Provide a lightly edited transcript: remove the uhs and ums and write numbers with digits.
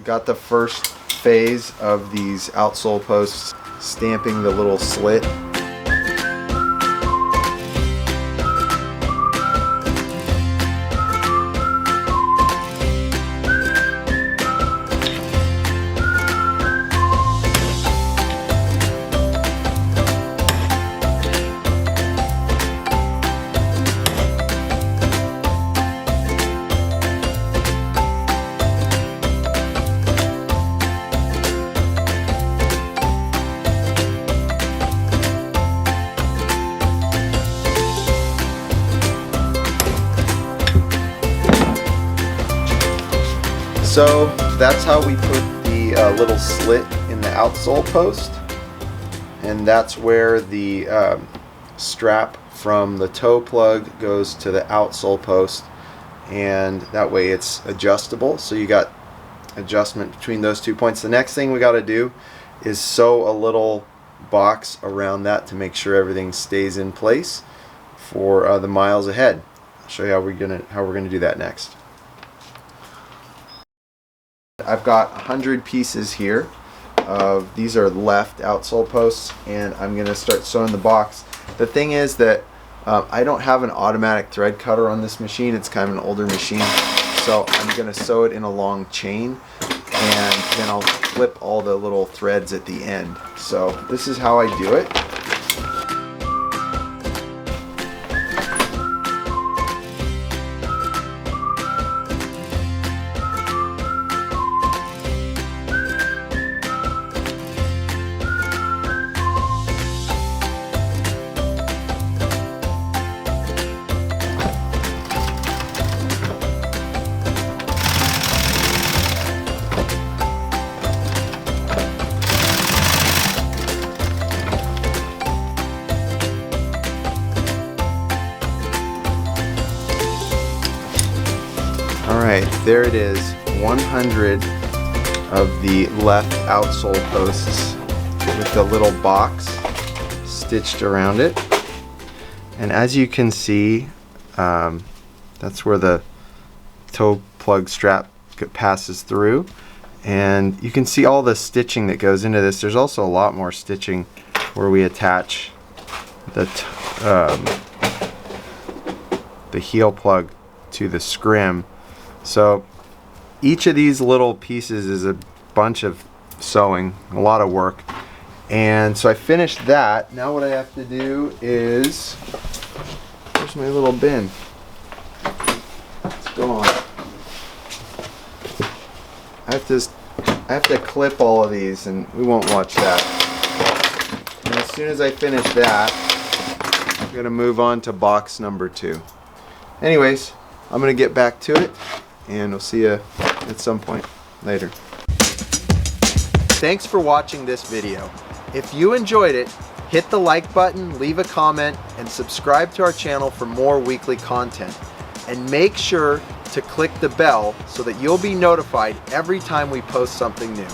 got the first phase of these outsole posts stamping the little slit. So that's how we put the little slit in the outsole post, and that's where the strap from the toe plug goes to the outsole post, and that way it's adjustable, so you got adjustment between those 2 points. The next thing we got to do is sew a little box around that to make sure everything stays in place for the miles ahead. I'll show you how we're gonna do that next. I've got 100 pieces here. These are left outsole posts, and I'm going to start sewing the box. The thing is that I don't have an automatic thread cutter on this machine. It's kind of an older machine, so I'm going to sew it in a long chain, and then I'll clip all the little threads at the end. So this is how I do it. Alright, there it is, 100 of the left outsole posts with the little box stitched around it. And as you can see, that's where the toe plug strap passes through. And you can see all the stitching that goes into this. There's also a lot more stitching where we attach the heel plug to the scrim. So each of these little pieces is a bunch of sewing, a lot of work. And so I finished that. Now what I have to do is, where's my little bin? It's gone. I have to clip all of these, and we won't watch that. And as soon as I finish that, I'm gonna move on to box number 2. Anyways, I'm gonna get back to it, and we'll see you at some point later. Thanks for watching this video. If you enjoyed it, hit the like button, leave a comment, and subscribe to our channel for more weekly content. And make sure to click the bell so that you'll be notified every time we post something new.